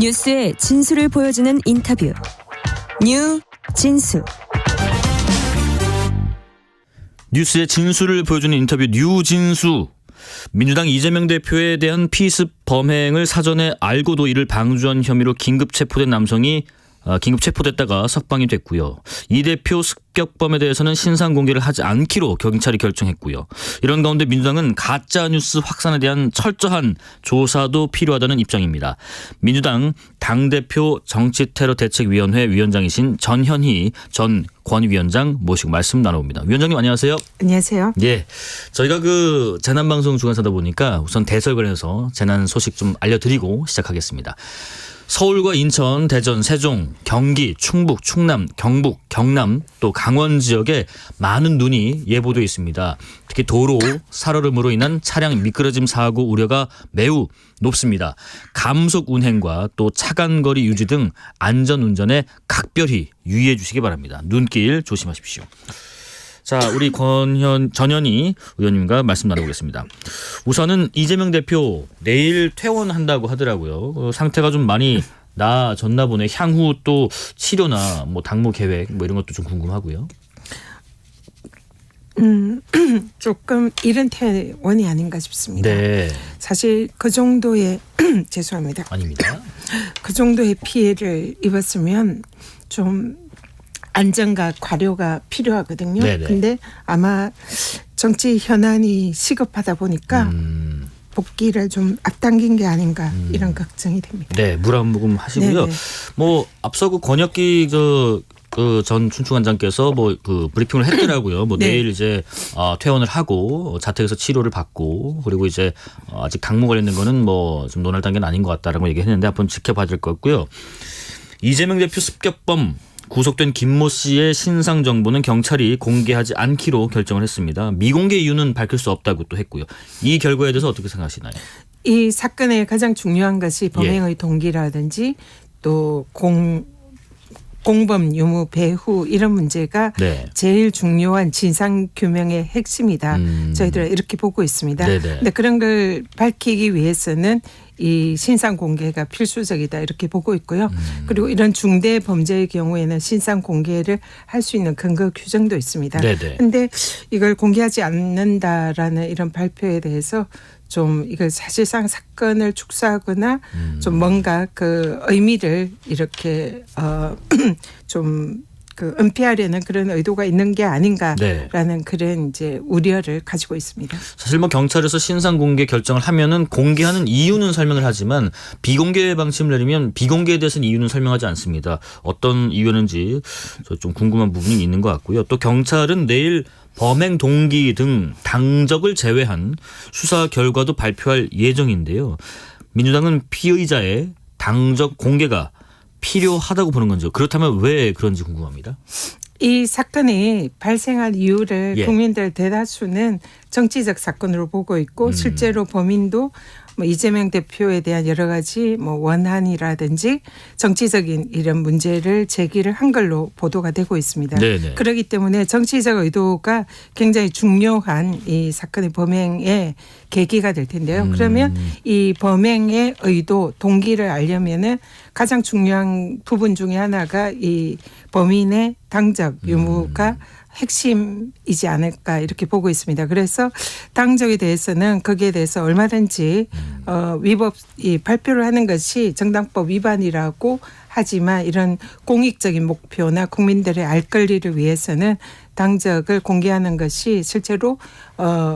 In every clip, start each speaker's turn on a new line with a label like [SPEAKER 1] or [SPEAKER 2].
[SPEAKER 1] 뉴스의 진수를 보여주는 인터뷰. 뉴 진수.
[SPEAKER 2] 뉴스의 진수를 보여주는 인터뷰 뉴진수. 민주당 이재명 대표에 대한 피습 범행을 사전에 알고도 이를 방조한 혐의로 긴급 체포된 남성이 긴급 체포됐다가 석방이 됐고요. 이 대표 습격범에 대해서는 신상 공개를 하지 않기로 경찰이 결정했고요. 이런 가운데 민주당은 가짜뉴스 확산에 대한 철저한 조사도 필요하다는 입장입니다. 민주당 당대표 정치테러대책위원회 위원장이신 전현희 전 권위원장 모시고 말씀 나눠봅니다. 위원장님 안녕하세요.
[SPEAKER 3] 안녕하세요.
[SPEAKER 2] 예, 저희가 재난방송 주관사다 보니까 우선 대설 관련해서 재난 소식 좀 알려드리고 시작하겠습니다. 서울과 인천, 대전, 세종, 경기, 충북, 충남, 경북, 경남 또 강원 지역에 많은 눈이 예보돼 있습니다. 특히 도로 살얼음으로 인한 차량 미끄러짐 사고 우려가 매우 높습니다. 감속 운행과 또 차간 거리 유지 등 안전운전에 각별히 유의해 주시기 바랍니다. 눈길 조심하십시오. 자, 우리 전현희 의원님과 말씀 나눠보겠습니다. 우선은 이재명 대표 내일 퇴원한다고 하더라고요. 상태가 좀 많이 나아졌나 보네. 향후 또 치료나 당무 계획 이런 것도 좀 궁금하고요.
[SPEAKER 3] 조금 이른 퇴원이 아닌가 싶습니다.
[SPEAKER 2] 네.
[SPEAKER 3] 사실 그 정도의 죄송합니다.
[SPEAKER 2] 아닙니다.
[SPEAKER 3] 그 정도의 피해를 입었으면 좀 안전과 과료가 필요하거든요.
[SPEAKER 2] 네네.
[SPEAKER 3] 근데 아마 정치 현안이 시급하다 보니까 복귀를 좀 앞당긴 게 아닌가 이런 걱정이 됩니다.
[SPEAKER 2] 네, 물 한 모금 하시고요.
[SPEAKER 3] 네네.
[SPEAKER 2] 앞서 권혁기 전 춘추관장께서 브리핑을 했더라고요.
[SPEAKER 3] 네.
[SPEAKER 2] 내일 이제 퇴원을 하고 자택에서 치료를 받고 그리고 이제 아직 당무 관련된 거는 좀 논할 단계는 아닌 것 같다라고 얘기했는데 한번 지켜봐야 될 것 같고요. 이재명 대표 습격범 구속된 김모 씨의 신상 정보는 경찰이 공개하지 않기로 결정을 했습니다. 미공개 이유는 밝힐 수 없다고 또 했고요. 이 결과에 대해서 어떻게 생각하시나요?
[SPEAKER 3] 이 사건의 가장 중요한 것이 범행의 동기라든지 또 공범 유무 배후 이런 문제가
[SPEAKER 2] 네.
[SPEAKER 3] 제일 중요한 진상 규명의 핵심이다. 저희들은 이렇게 보고 있습니다. 그런데 그런 걸 밝히기 위해서는 이 신상 공개가 필수적이다 이렇게 보고 있고요. 그리고 이런 중대 범죄의 경우에는 신상 공개를 할 수 있는 근거 규정도 있습니다. 그런데 이걸 공개하지 않는다라는 이런 발표에 대해서 좀 이걸 사실상 사건을 축소하거나 좀 뭔가 그 의미를 이렇게 좀 은폐하려는 그런 의도가 있는 게 아닌가라는 그런 이제 우려를 가지고 있습니다.
[SPEAKER 2] 사실 경찰에서 신상 공개 결정을 하면은 공개하는 이유는 설명을 하지만 비공개 방침을 내리면 비공개에 대해서는 이유는 설명하지 않습니다. 어떤 이유였는지 좀 궁금한 부분이 있는 것 같고요. 또 경찰은 내일 범행 동기 등 당적을 제외한 수사 결과도 발표할 예정인데요. 민주당은 피의자의 당적 공개가 필요하다고 보는 건지 그렇다면 왜 그런지 궁금합니다.
[SPEAKER 3] 이 사건이 발생한 이유를 국민들 대다수는 정치적 사건으로 보고 있고 실제로 범인도 이재명 대표에 대한 여러 가지 원한이라든지 정치적인 이런 문제를 제기를 한 걸로 보도가 되고 있습니다.
[SPEAKER 2] 네네.
[SPEAKER 3] 그렇기 때문에 정치적 의도가 굉장히 중요한 이 사건의 범행의 계기가 될 텐데요. 그러면 이 범행의 의도, 동기를 알려면은 가장 중요한 부분 중에 하나가 이 범인의 당적 유무가 핵심이지 않을까 이렇게 보고 있습니다. 그래서 당적에 대해서는 거기에 대해서 얼마든지 이 발표를 하는 것이 정당법 위반이라고 하지만 이런 공익적인 목표나 국민들의 알 권리를 위해서는 당적을 공개하는 것이 실제로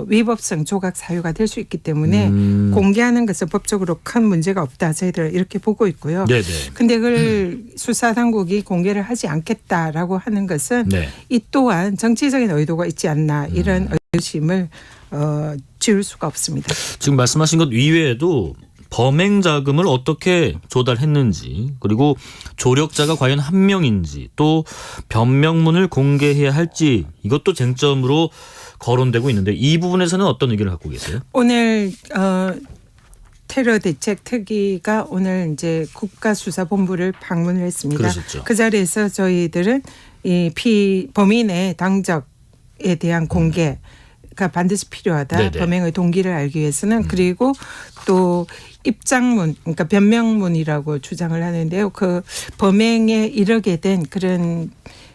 [SPEAKER 3] 위법성 조각 사유가 될 수 있기 때문에 공개하는 것은 법적으로 큰 문제가 없다. 저희들 이렇게 보고 있고요. 그런데 그걸 수사당국이 공개를 하지 않겠다라고 하는 것은 이 또한 정치적인 의도가 있지 않나 이런 의심을 지울 수가 없습니다.
[SPEAKER 2] 지금 말씀하신 것 이외에도 범행 자금을 어떻게 조달했는지 그리고 조력자가 과연 한 명인지 또 변명문을 공개해야 할지 이것도 쟁점으로 거론되고 있는데 이 부분에서는 어떤 의견을 갖고 계세요?
[SPEAKER 3] 오늘 테러 대책 특위가 오늘 이제 국가수사본부를 방문을 했습니다.
[SPEAKER 2] 그러셨죠.
[SPEAKER 3] 그 자리에서 저희들은 이 범인의 당적에 대한 공개 반드시 필요하다.
[SPEAKER 2] 네네.
[SPEAKER 3] 범행의 동기를 알기 위해서는. 그리고 또 입장문, 그러니까 변명문이라고 주장을 하는데요. 그 범행에 이르게 된 그런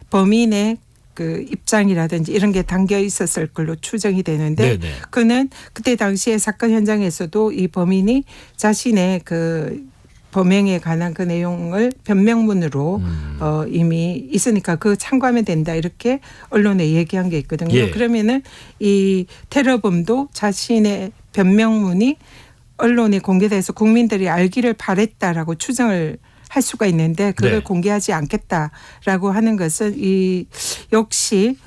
[SPEAKER 3] 범인의 그 입장이라든지 이런 게 담겨 있었을 걸로 추정이 되는데
[SPEAKER 2] 네네.
[SPEAKER 3] 그는 그때 당시에 사건 현장에서도 이 범인이 자신의 그 범행에 관한 그 내용을 변명문으로 이미 있으니까 그 참고하면 된다 이렇게 언론에 얘기한 게 있거든요.
[SPEAKER 2] 예.
[SPEAKER 3] 그러면은 이 테러범도 자신의 변명문이 언론에 공개돼서 국민들이 알기를 바랬다라고 추정을 할 수가 있는데 그걸
[SPEAKER 2] 네.
[SPEAKER 3] 공개하지 않겠다라고 하는 것은 이 역시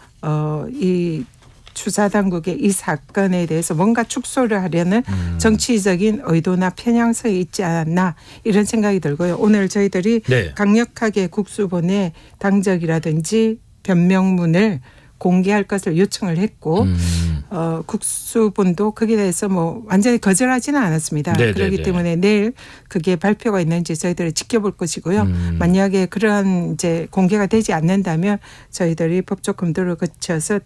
[SPEAKER 3] 이 수사 당국의 이 사건에 대해서 뭔가 축소를 하려는 정치적인 의도나 편향성이 있지 않았나 이런 생각이 들고요. 오늘 저희들이
[SPEAKER 2] 네.
[SPEAKER 3] 강력하게 국수본에 당적이라든지 변명문을 공개할 것을 요청을 했고 국수본도 거기에 대해서 뭐 완전히 거절하지는 않았습니다.
[SPEAKER 2] 네네네.
[SPEAKER 3] 그렇기 때문에 내일 그게 발표가 있는지 저희들이 지켜볼 것이고요. 만약에 그러한 이제 공개가 되지 않는다면 저희들이 법적 검토를 거쳐서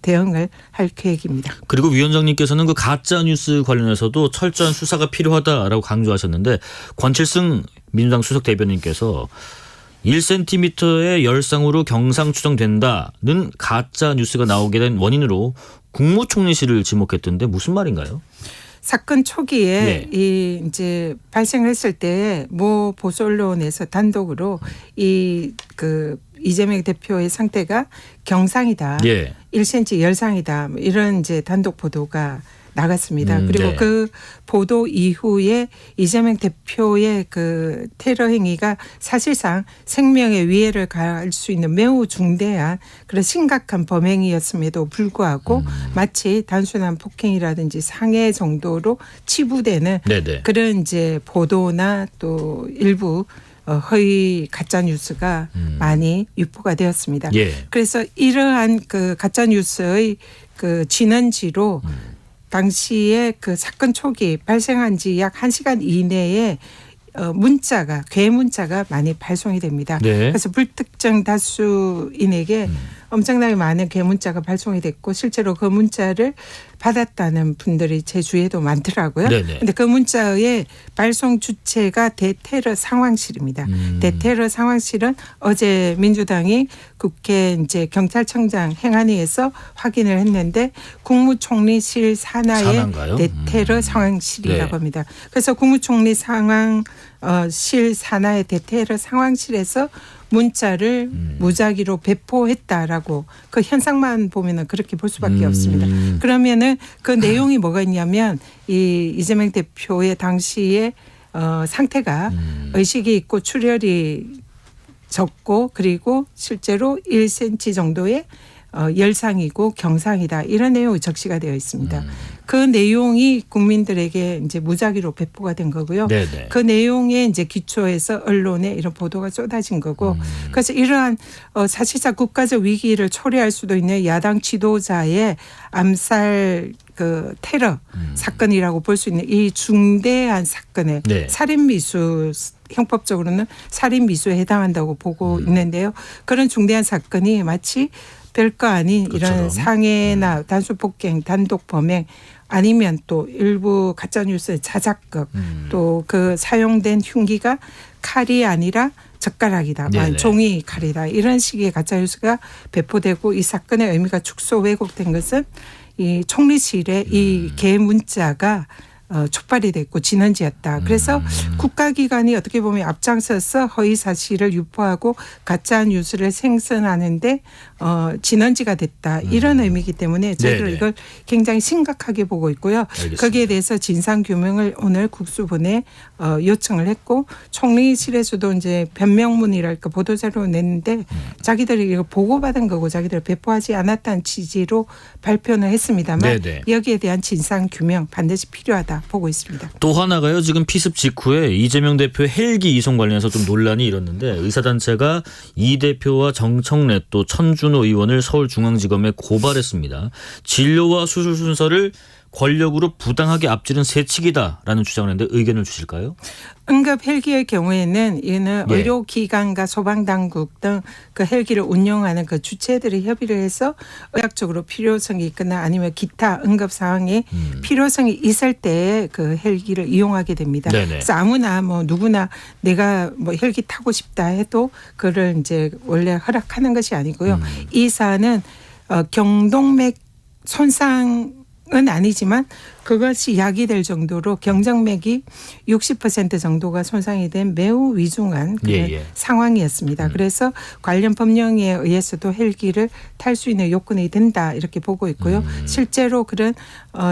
[SPEAKER 3] 대응을 할 계획입니다.
[SPEAKER 2] 그리고 위원장님께서는 그 가짜 뉴스 관련해서도 철저한 수사가 필요하다라고 강조하셨는데 권칠승 민주당 수석 대변인께서 1cm의 열상으로 경상 추정된다는 가짜 뉴스가 나오게 된 원인으로 국무총리실을 지목했던데 무슨 말인가요?
[SPEAKER 3] 사건 초기에
[SPEAKER 2] 예.
[SPEAKER 3] 이 이제 발생을 했을 때 모 보수 언론에서 단독으로 이 그 이재명 대표의 상태가 경상이다.
[SPEAKER 2] 예.
[SPEAKER 3] 1cm 열상이다. 뭐 이런 이제 단독 보도가 나갔습니다. 그리고
[SPEAKER 2] 네.
[SPEAKER 3] 그 보도 이후에 이재명 대표의 그 테러 행위가 사실상 생명의 위해를 가할 수 있는 매우 중대한 그런 심각한 범행이었음에도 불구하고 마치 단순한 폭행이라든지 상해 정도로 치부되는
[SPEAKER 2] 네네.
[SPEAKER 3] 그런 이제 보도나 또 일부 허위 가짜 뉴스가 많이 유포가 되었습니다.
[SPEAKER 2] 예.
[SPEAKER 3] 그래서 이러한 그 가짜 뉴스의 그 진원지로 당시에 그 사건 초기 발생한 지 약 1시간 이내에 문자가 괴 문자가 많이 발송이 됩니다.
[SPEAKER 2] 네.
[SPEAKER 3] 그래서 불특정 다수인에게 엄청나게 많은 괴 문자가 발송이 됐고 실제로 그 문자를 받았다는 분들이 제 주위에도 많더라고요.
[SPEAKER 2] 네네.
[SPEAKER 3] 근데 그 문자의 발송 주체가 대테러 상황실입니다. 대테러 상황실은 어제 민주당이 국회 이제 경찰청장 행안위에서 확인을 했는데 국무총리실
[SPEAKER 2] 산하인가요?
[SPEAKER 3] 산하의 대테러 상황실이라고
[SPEAKER 2] 네.
[SPEAKER 3] 합니다. 그래서 국무총리 실 산하의 대테러 상황실에서 문자를 무작위로 배포했다라고 그 현상만 보면은 그렇게 볼 수밖에 없습니다. 그러면은 그 내용이 뭐가 있냐면 이 이재명 대표의 당시의 상태가 의식이 있고 출혈이 적고 그리고 실제로 1cm 정도의 열상이고 경상이다 이런 내용이 적시가 되어 있습니다. 그 내용이 국민들에게 이제 무작위로 배포가 된 거고요.
[SPEAKER 2] 네네.
[SPEAKER 3] 그 내용에 이제 기초해서 언론에 이런 보도가 쏟아진 거고 그래서 이러한 사실상 국가적 위기를 초래할 수도 있는 야당 지도자의 암살 그 테러 사건이라고 볼 수 있는 이 중대한 사건에
[SPEAKER 2] 네.
[SPEAKER 3] 살인미수 형법적으로는 살인미수에 해당한다고 보고 있는데요. 그런 중대한 사건이 마치 별거 아닌
[SPEAKER 2] 그것처럼.
[SPEAKER 3] 이런 상해나 단수폭행, 단독 범행 아니면 또 일부 가짜뉴스의 자작극 또 그 사용된 흉기가 칼이 아니라 젓가락이다.
[SPEAKER 2] 네네.
[SPEAKER 3] 종이 칼이다. 이런 식의 가짜뉴스가 배포되고 이 사건의 의미가 축소 왜곡된 것은 이 총리실에 이 개 문자가 촉발이 됐고 진원지였다. 그래서 국가기관이 어떻게 보면 앞장서서 허위 사실을 유포하고 가짜 뉴스를 생성하는데 진원지가 됐다. 이런 의미이기 때문에 저희들은
[SPEAKER 2] 네네.
[SPEAKER 3] 이걸 굉장히 심각하게 보고 있고요.
[SPEAKER 2] 알겠습니다.
[SPEAKER 3] 거기에 대해서 진상 규명을 오늘 국수본에 요청을 했고 총리실에서도 이제 변명문이랄까 보도자료를 냈는데 자기들이 이거 보고받은 거고 자기들 배포하지 않았다는 취지로 발표는 했습니다만
[SPEAKER 2] 네네.
[SPEAKER 3] 여기에 대한 진상 규명 반드시 필요하다 보고 있습니다.
[SPEAKER 2] 또 하나가요. 지금 피습 직후에 이재명 대표의 헬기 이송 관련해서 좀 논란이 일었는데 의사단체가 이 대표와 정청래 또 천준호 의원을 서울중앙지검에 고발했습니다. 진료와 수술 순서를 권력으로 부당하게 앞지른 세칙이다라는 주장을 했는데 의견을 주실까요?
[SPEAKER 3] 응급 헬기의 경우에는 이는
[SPEAKER 2] 예.
[SPEAKER 3] 의료기관과 소방당국 등 그 헬기를 운영하는 그 주체들이 협의를 해서 의학적으로 필요성이 있거나 아니면 기타 응급 상황에 필요성이 있을 때 그 헬기를 이용하게 됩니다.
[SPEAKER 2] 네네.
[SPEAKER 3] 그래서 아무나 뭐 누구나 내가 뭐 헬기 타고 싶다 해도 그를 이제 원래 허락하는 것이 아니고요. 이 사안은 경동맥 손상은 아니지만 그것이 야기될 정도로 경정맥이 60% 정도가 손상이 된 매우 위중한 그런 상황이었습니다. 그래서 관련 법령에 의해서도 헬기를 탈 수 있는 요건이 된다 이렇게 보고 있고요. 실제로 그런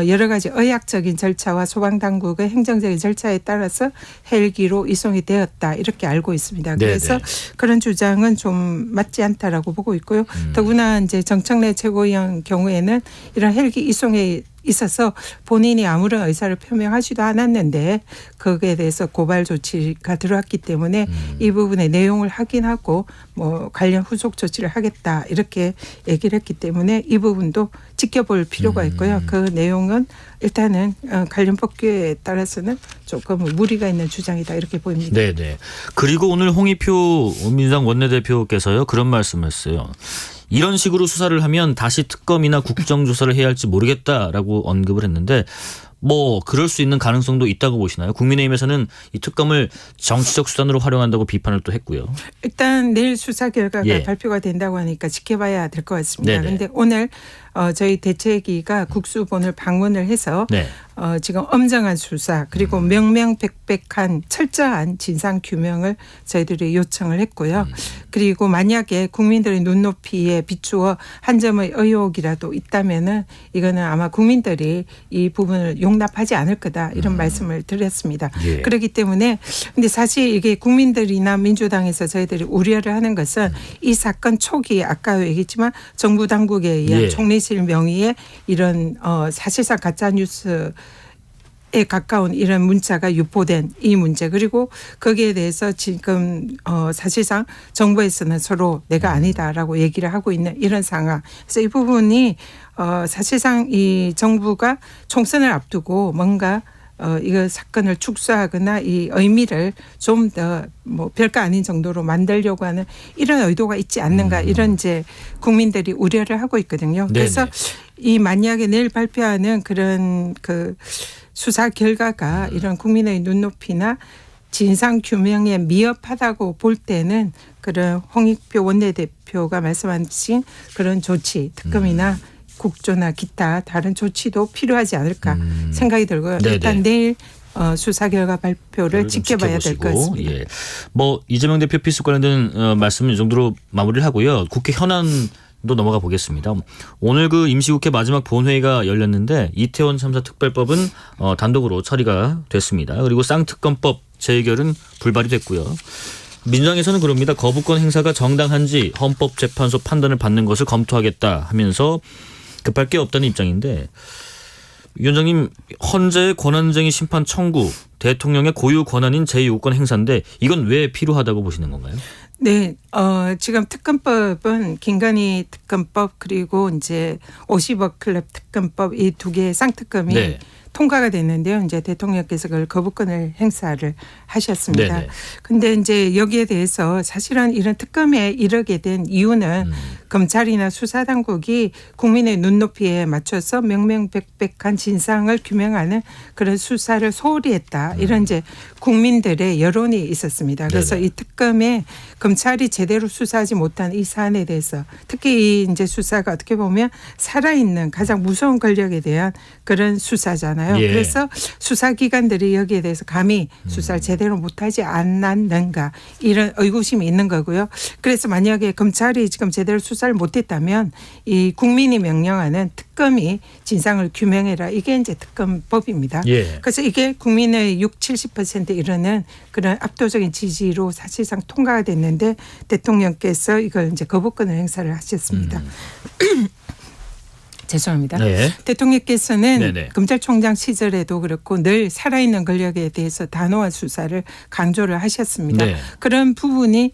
[SPEAKER 3] 여러 가지 의학적인 절차와 소방당국의 행정적인 절차에 따라서 헬기로 이송이 되었다 이렇게 알고 있습니다. 그래서 그런 주장은 좀 맞지 않다라고 보고 있고요. 더구나 이제 정청래 최고위원 경우에는 이런 헬기 이송에 있어서 본인이 아무런 의사를 표명하지도 않았는데 거기에 대해서 고발 조치가 들어왔기 때문에 이 부분의 내용을 확인하고 뭐 관련 후속 조치를 하겠다 이렇게 얘기를 했기 때문에 이 부분도 지켜볼 필요가 있고요. 그 내용은 일단은 관련 법규에 따라서는 조금 무리가 있는 주장이다 이렇게 보입니다.
[SPEAKER 2] 네네. 그리고 오늘 홍익표 민주당 원내대표께서요 그런 말씀했어요. 이런 식으로 수사를 하면 다시 특검이나 국정조사를 해야 할지 모르겠다라고 언급을 했는데 뭐 그럴 수 있는 가능성도 있다고 보시나요? 국민의힘에서는 이 특검을 정치적 수단으로 활용한다고 비판을 또 했고요.
[SPEAKER 3] 일단 내일 수사 결과가 발표가 된다고 하니까 지켜봐야 될 것 같습니다. 그런데 오늘 저희 대책위가 국수본을 방문을 해서 지금 엄정한 수사 그리고 명명백백한 철저한 진상 규명을 저희들이 요청을 했고요. 그리고 만약에 국민들의 눈높이에 비추어 한 점의 의혹이라도 있다면은 이거는 아마 국민들이 이 부분을 용납하지 않을 거다 이런 말씀을 드렸습니다. 그렇기 때문에 근데 사실 이게 국민들이나 민주당에서 저희들이 우려를 하는 것은 이 사건 초기에 아까 얘기했지만 정부 당국에 의한 총리실 명의의 이런 사실상 가짜 뉴스 에 가까운 이런 문자가 유포된 이 문제 그리고 거기에 대해서 지금 사실상 정부에서는 서로 내가 아니다라고 얘기를 하고 있는 이런 상황. 그래서 이 부분이 사실상 이 정부가 총선을 앞두고 뭔가 이거 사건을 축소하거나 이 의미를 좀 더 뭐 별거 아닌 정도로 만들려고 하는 이런 의도가 있지 않는가 이런 이제 국민들이 우려를 하고 있거든요. 그래서 이 만약에 내일 발표하는 그런 그 수사 결과가 이런 국민의 눈높이나 진상 규명에 미흡하다고 볼 때는 그런 홍익표 원내대표가 말씀하신 그런 조치 특검이나 국조나 기타 다른 조치도 필요하지 않을까 생각이 들고요. 일단 내일 수사 결과 발표를 지켜봐야 될 것 같습니다.
[SPEAKER 2] 예. 뭐 이재명 대표 필수 관련된 말씀은 이 정도로 마무리를 하고요. 국회 현안도 넘어가 보겠습니다. 오늘 그 임시국회 마지막 본회의가 열렸는데 이태원 참사 특별법은 단독으로 처리가 됐습니다. 그리고 쌍특검법 재의결은 불발이 됐고요. 민주당에서는 그럽니다. 거부권 행사가 정당한지 헌법재판소 판단을 받는 것을 검토하겠다 하면서 급할 게 없다는 입장인데 위원장님 헌재의 권한쟁의 심판 청구 대통령의 고유 권한인 제2요건 행사인데 이건 왜 필요하다고 보시는 건가요?
[SPEAKER 3] 네, 지금 특검법은 김건희 특검법 그리고 이제 50억 클럽 특검법 이 두 개의 쌍특검이 통과가 됐는데요. 이제 대통령께서 그걸 거부권을 행사를 하셨습니다. 그런데 이제 여기에 대해서 사실은 이런 특검에 이르게 된 이유는 검찰이나 수사당국이 국민의 눈높이에 맞춰서 명명백백한 진상을 규명하는 그런 수사를 소홀히 했다. 이런 이제 국민들의 여론이 있었습니다. 그래서 이 특검에 검찰이 제대로 수사하지 못한 이 사안에 대해서 특히 이 이제 수사가 어떻게 보면 살아있는 가장 무서운 권력에 대한 그런 수사잖아요. 그래서 수사기관들이 여기에 대해서 감히 수사를 제대로 못하지 않았는가 이런 의구심이 있는 거고요. 그래서 만약에 검찰이 지금 제대로 수사를 못했다면 이 국민이 명령하는 특검이 진상을 규명해라 이게 이제 특검법입니다. 그래서 이게 국민의 60-70% 이르는 그런 압도적인 지지로 사실상 통과가 됐는데 대통령께서 이걸 이제 거부권을 행사를 하셨습니다. 죄송합니다. 대통령께서는 검찰총장 시절에도 그렇고 늘 살아있는 권력에 대해서 단호한 수사를 강조를 하셨습니다. 그런 분이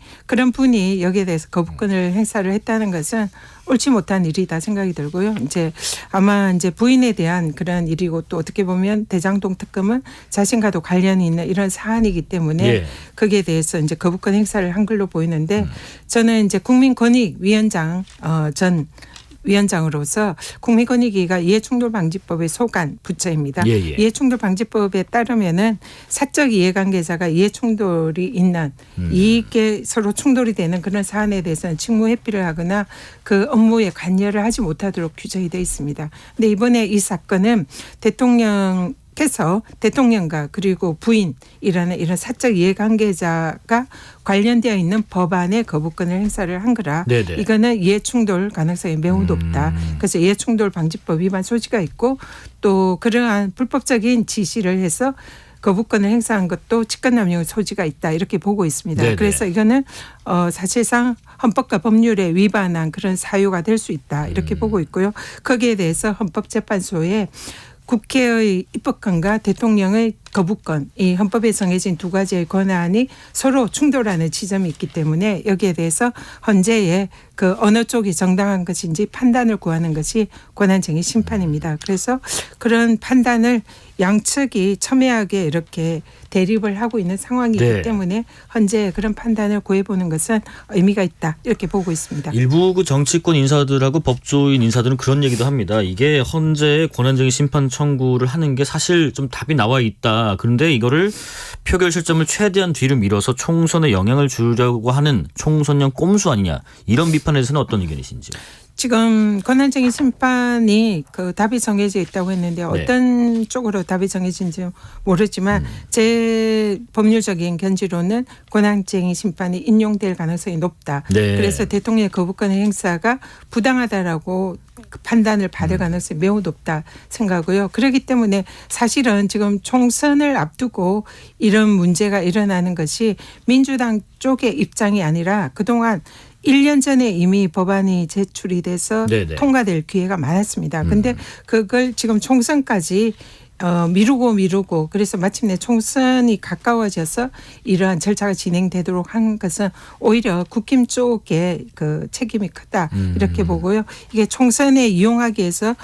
[SPEAKER 3] 여기에 대해서 거부권을 행사를 했다는 것은 옳지 못한 일이다 생각이 들고요. 이제 아마 이제 부인에 대한 그런 일이고 또 어떻게 보면 대장동 특검은 자신과도 관련이 있는 이런 사안이기 때문에
[SPEAKER 2] 예.
[SPEAKER 3] 거기에 대해서 이제 거부권 행사를 한 걸로 보이는데 저는 이제 국민권익위원장 전 위원장으로서 국민권익위가 이해충돌방지법의 소관 부처입니다.
[SPEAKER 2] 예.
[SPEAKER 3] 이해충돌방지법에 따르면은 사적 이해관계자가 이해충돌이 있는 이익에 서로 충돌이 되는 그런 사안에 대해서는 직무회피를 하거나 그 업무에 관여를 하지 못하도록 규정이 되어 있습니다. 근데 이번에 이 사건은 대통령께서 대통령과 그리고 부인이라는 이런 사적 이해관계자가 관련되어 있는 법안의 거부권을 행사를 한 거라
[SPEAKER 2] 네네.
[SPEAKER 3] 이거는 이해충돌 가능성이 매우 높다. 그래서 이해충돌 방지법 위반 소지가 있고 또 그러한 불법적인 지시를 해서 거부권을 행사한 것도 직권남용의 소지가 있다 이렇게 보고 있습니다.
[SPEAKER 2] 네네.
[SPEAKER 3] 그래서 이거는 사실상 헌법과 법률에 위반한 그런 사유가 될 수 있다 이렇게 보고 있고요. 거기에 대해서 헌법재판소에 국회의 입법권과 대통령의 거부권, 이 헌법에 정해진 두 가지의 권한이 서로 충돌하는 지점이 있기 때문에 여기에 대해서 헌재에 그 어느 쪽이 정당한 것인지 판단을 구하는 것이 권한쟁의 심판입니다. 그래서 그런 판단을 양측이 첨예하게 이렇게 대립을 하고 있는 상황이기
[SPEAKER 2] 네.
[SPEAKER 3] 때문에 헌재에 그런 판단을 구해보는 것은 의미가 있다 이렇게 보고 있습니다.
[SPEAKER 2] 일부 그 정치권 인사들하고 법조인 인사들은 그런 얘기도 합니다. 이게 헌재에 권한쟁의 심판 청구를 하는 게 사실 좀 답이 나와 있다. 그런데 이거를 표결 실점을 최대한 뒤로 밀어서 총선에 영향을 주려고 하는 총선용 꼼수 아니냐. 이런 비판에 대해서는 어떤 의견이신지요?
[SPEAKER 3] 지금 권한쟁의 심판이 그 답이 정해져 있다고 했는데 어떤 쪽으로 답이 정해진지 모르지만 제 법률적인 견지로는 권한쟁의 심판이 인용될 가능성이 높다.
[SPEAKER 2] 네.
[SPEAKER 3] 그래서 대통령의 거부권의 행사가 부당하다라고 그 판단을 받을 가능성이 매우 높다 생각하고요. 그렇기 때문에 사실은 지금 총선을 앞두고 이런 문제가 일어나는 것이 민주당 쪽의 입장이 아니라 그동안 1년 전에 이미 법안이 제출이 돼서
[SPEAKER 2] 네네.
[SPEAKER 3] 통과될 기회가 많았습니다. 그런데 그걸 지금 총선까지 미루고 그래서 마침내 총선이 가까워져서 이러한 절차가 진행되도록 한 것은 오히려 국힘 쪽의 그 책임이 크다 이렇게 보고요. 이게 총선에 이용하기 위해서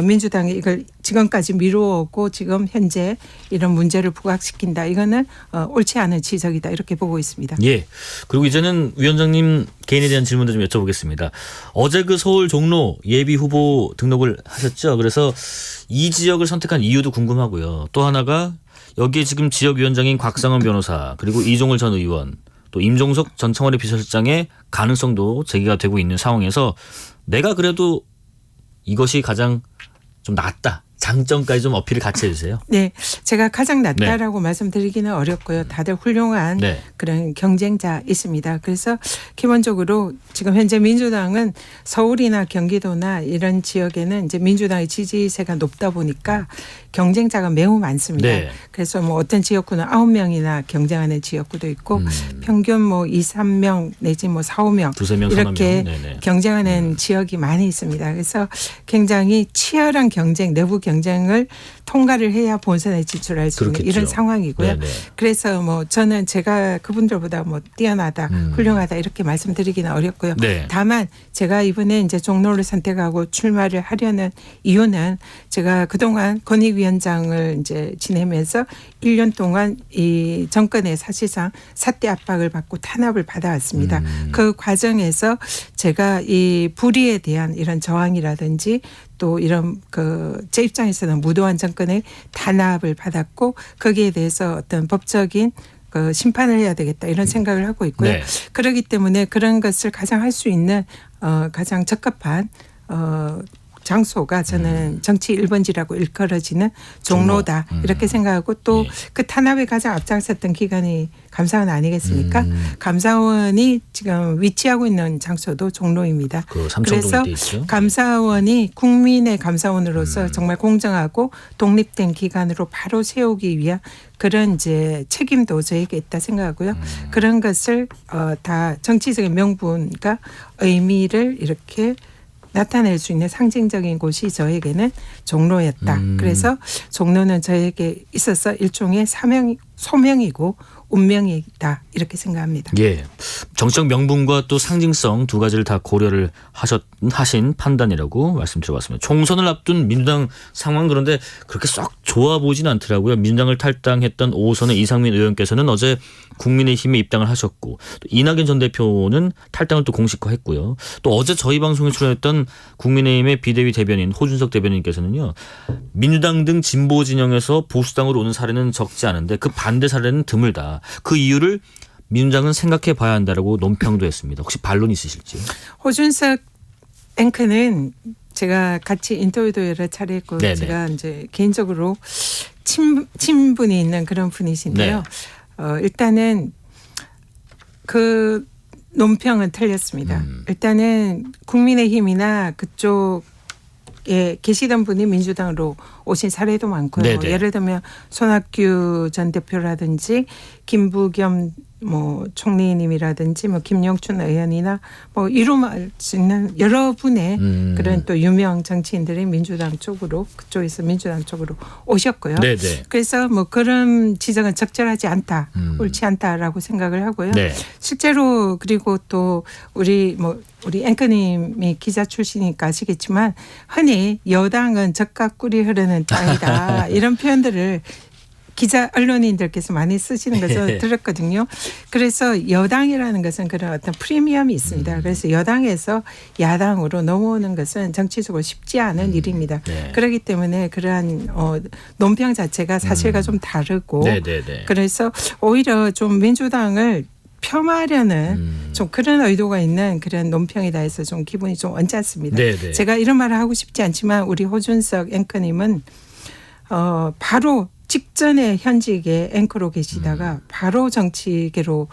[SPEAKER 3] 민주당이 이걸 지금까지 미루었고 지금 현재 이런 문제를 부각시킨다. 이거는 옳지 않은 지적이다. 이렇게 보고 있습니다.
[SPEAKER 2] 예. 그리고 이제는 위원장님 개인에 대한 질문도 좀 여쭤보겠습니다. 어제 그 서울 종로 예비 후보 등록을 하셨죠. 그래서 이 지역을 선택한 이유도 궁금하고요. 또 하나가 여기에 지금 지역위원장인 곽상원 변호사 그리고 이종을 전 의원 또 임종석 전 청와대 비서실장의 가능성도 제기가 되고 있는 상황에서 내가 그래도 이것이 가장 좀 낫다. 장점까지 좀 어필을 같이 해주세요.
[SPEAKER 3] 네. 제가 가장 낫다라고 말씀드리기는 어렵고요. 다들 훌륭한
[SPEAKER 2] 네.
[SPEAKER 3] 그런 경쟁자 있습니다. 그래서 기본적으로 지금 현재 민주당은 서울이나 경기도나 이런 지역에는 이제 민주당의 지지세가 높다 보니까 경쟁자가 매우 많습니다.
[SPEAKER 2] 네.
[SPEAKER 3] 그래서 뭐 어떤 지역구는 9명이나 경쟁하는 지역구도 있고 평균 뭐 2, 3명 내지 뭐 4, 5명
[SPEAKER 2] 두세 명,
[SPEAKER 3] 이렇게
[SPEAKER 2] 서너 명. 네네.
[SPEAKER 3] 경쟁하는 지역이 많이 있습니다. 그래서 굉장히 치열한 경쟁, 내부 경쟁을 통과를 해야 본선에 진출할 수 있는
[SPEAKER 2] 그렇겠죠.
[SPEAKER 3] 이런 상황이고요.
[SPEAKER 2] 네네.
[SPEAKER 3] 그래서 뭐 저는 제가 그분들보다 뭐 뛰어나다, 훌륭하다 이렇게 말씀드리기는 어렵고요.
[SPEAKER 2] 네.
[SPEAKER 3] 다만 제가 이번에 이제 종로를 선택하고 출마를 하려는 이유는 제가 그동안 권익위원장을 이제 지내면서 1년 동안 이 정권의 사실상 사퇴 압박을 받고 탄압을 받아왔습니다. 그 과정에서 제가 이 불의에 대한 이런 저항이라든지 또 이런 제 입장에서는 무도한 정권의 탄압을 받았고 거기에 대해서 어떤 법적인 심판을 해야 되겠다 이런 생각을 하고 있고요.
[SPEAKER 2] 네.
[SPEAKER 3] 그렇기 때문에 그런 것을 가장 할 수 있는 가장 적합한 장소가 저는 정치 1번지라고 일컬어지는 종로다 이렇게 생각하고 또 그 탄압에 가장 앞장섰던 기관이 감사원 아니겠습니까? 감사원이 지금 위치하고 있는 장소도 종로입니다.
[SPEAKER 2] 그 삼청동에
[SPEAKER 3] 그래서
[SPEAKER 2] 돼 있죠.
[SPEAKER 3] 감사원이 국민의 감사원으로서 정말 공정하고 독립된 기관으로 바로 세우기 위한 그런 이제 책임도 저에게 있다 생각하고요. 그런 것을 다 정치적인 명분과 의미를 이렇게 나타낼 수 있는 상징적인 곳이 저에게는 종로였다. 그래서 종로는 저에게 있어서 일종의 소명이고 운명이다 이렇게 생각합니다.
[SPEAKER 2] 예, 정치적 명분과 또 상징성 두 가지를 다 고려를 하신 판단이라고 말씀드려봤습니다. 총선을 앞둔 민주당 상황 그런데 그렇게 썩 좋아 보진 않더라고요. 민주당을 탈당했던 5선의 이상민 의원께서는 어제 국민의힘에 입당을 하셨고 또 이낙연 전 대표는 탈당을 또 공식화했고요. 또 어제 저희 방송에 출연했던 국민의힘의 비대위 대변인 호준석 대변인께서는요. 민주당 등 진보 진영에서 보수당으로 오는 사례는 적지 않은데 그 반대 사례는 드물다. 그 이유를 민주당은 생각해 봐야 한다라고 논평도 했습니다. 혹시 반론 있으실지요?
[SPEAKER 3] 호준석 앵커는 제가 같이 인터뷰도 여러 차례 했고
[SPEAKER 2] 네네.
[SPEAKER 3] 제가 이제 개인적으로 친분이 있는 그런 분이신데요. 일단은 그 논평은 틀렸습니다. 일단은 국민의힘이나 그쪽에 계시던 분이 민주당으로 오신 사례도 많고요.
[SPEAKER 2] 네네.
[SPEAKER 3] 예를 들면 손학규 전 대표라든지 김부겸 총리님이라든지 김영춘 의원이나 이름할 수 있는 여러 분의 그런 또 유명 정치인들이 민주당 쪽으로 그쪽에서 민주당 쪽으로 오셨고요.
[SPEAKER 2] 네네.
[SPEAKER 3] 그래서 그런 지적은 적절하지 않다, 옳지 않다라고 생각을 하고요.
[SPEAKER 2] 네.
[SPEAKER 3] 실제로 그리고 또 우리 앵커님이 기자 출신이니까 아시겠지만 흔히 여당은 젖과 꿀이 흐르는 땅이다 이런 표현들을 기자 언론인들께서 많이 쓰시는 것을 들었거든요. 그래서 여당이라는 것은 그런 어떤 프리미엄이 있습니다. 그래서 여당에서 야당으로 넘어오는 것은 정치적으로 쉽지 않은 일입니다.
[SPEAKER 2] 네.
[SPEAKER 3] 그렇기 때문에 그러한 논평 자체가 사실과 좀 다르고
[SPEAKER 2] 네네네.
[SPEAKER 3] 그래서 오히려 좀 민주당을 폄하하려는 좀 그런 의도가 있는 그런 논평이다 해서 좀 기분이 좀 언짢습니다.
[SPEAKER 2] 네네.
[SPEAKER 3] 제가 이런 말을 하고 싶지 않지만 우리 호준석 앵커님은 바로 직전에 현직에 앵커로 계시다가 바로 정치계로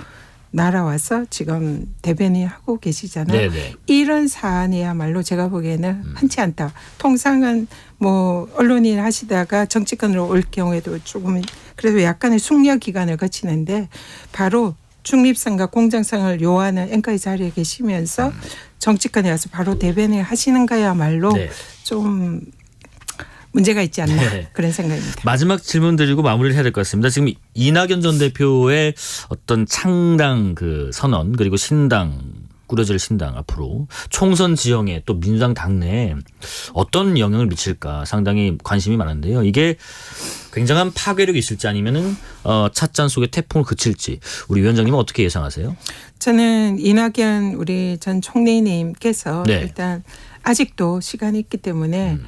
[SPEAKER 3] 날아와서 지금 대변인 하고 계시잖아요.
[SPEAKER 2] 네네.
[SPEAKER 3] 이런 사안이야말로 제가 보기에는 흔치 않다. 통상은 언론인 하시다가 정치권으로 올 경우에도 조금 그래도 약간의 숙려 기간을 거치는데 바로 중립성과 공정성을 요하는 앵커의 자리에 계시면서 정치권에 와서 바로 대변인 하시는 거야말로
[SPEAKER 2] 네.
[SPEAKER 3] 좀 문제가 있지 않나
[SPEAKER 2] 네.
[SPEAKER 3] 그런 생각입니다.
[SPEAKER 2] 마지막 질문 드리고 마무리를 해야 될 것 같습니다. 지금 이낙연 전 대표의 어떤 창당 그 선언 그리고 신당 꾸려질 신당 앞으로 총선 지형에 또 민주당 당내에 어떤 영향을 미칠까 상당히 관심이 많은데요. 이게 굉장한 파괴력이 있을지 아니면은 찻잔 속의 태풍을 그칠지 우리 위원장님은 어떻게 예상하세요?
[SPEAKER 3] 저는 이낙연 우리 전 총리님께서
[SPEAKER 2] 네.
[SPEAKER 3] 일단 아직도 시간이 있기 때문에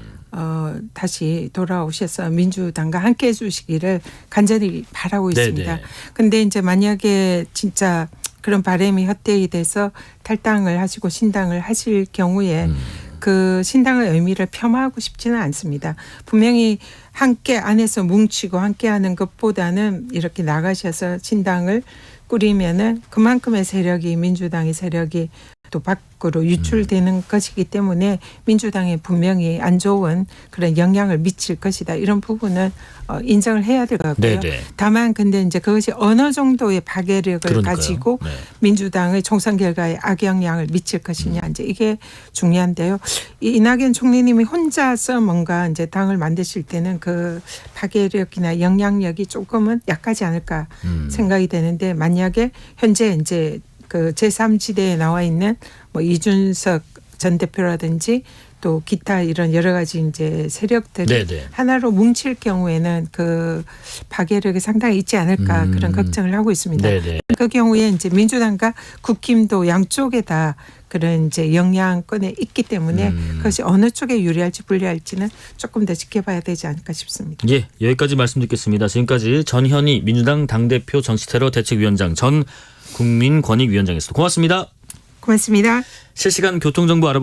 [SPEAKER 3] 다시 돌아오셔서 민주당과 함께 해주시기를 간절히 바라고 있습니다. 그런데 이제 만약에 진짜 그런 바람이 헛되이 돼서 탈당을 하시고 신당을 하실 경우에 그 신당의 의미를 폄하하고 싶지는 않습니다. 분명히 함께 안에서 뭉치고 함께하는 것보다는 이렇게 나가셔서 신당을 꾸리면은 그만큼의 세력이 민주당의 세력이 또 밖으로 유출되는 것이기 때문에 민주당에 분명히 안 좋은 그런 영향을 미칠 것이다. 이런 부분은 인정을 해야 될 것 같고요.
[SPEAKER 2] 네네.
[SPEAKER 3] 다만 근데 이제 그것이 어느 정도의 파괴력을
[SPEAKER 2] 그러니까요.
[SPEAKER 3] 가지고
[SPEAKER 2] 네.
[SPEAKER 3] 민주당의 총선 결과에 악영향을 미칠 것이냐 이제 이게 중요한데요. 이 이낙연 총리님이 혼자서 뭔가 이제 당을 만드실 때는 그 파괴력이나 영향력이 조금은 약하지 않을까 생각이 되는데 만약에 현재 이제 그 제3지대에 나와 있는 이준석 전 대표라든지 또 기타 이런 여러 가지 이제 세력들이
[SPEAKER 2] 네네.
[SPEAKER 3] 하나로 뭉칠 경우에는 그 파괴력이 상당히 있지 않을까 그런 걱정을 하고 있습니다.
[SPEAKER 2] 네네.
[SPEAKER 3] 그 경우에 이제 민주당과 국힘도 양쪽에 다 그런 이제 영향권에 있기 때문에 그것이 어느 쪽에 유리할지 불리할지는 조금 더 지켜봐야 되지 않을까 싶습니다.
[SPEAKER 2] 예, 여기까지 말씀 듣겠습니다. 지금까지 전현희 민주당 당대표 정치테러 대책위원장 전 국민권익위원장이었습니다. 고맙습니다.
[SPEAKER 3] 고맙습니다.
[SPEAKER 2] 실시간 교통정보 알아보겠습니다.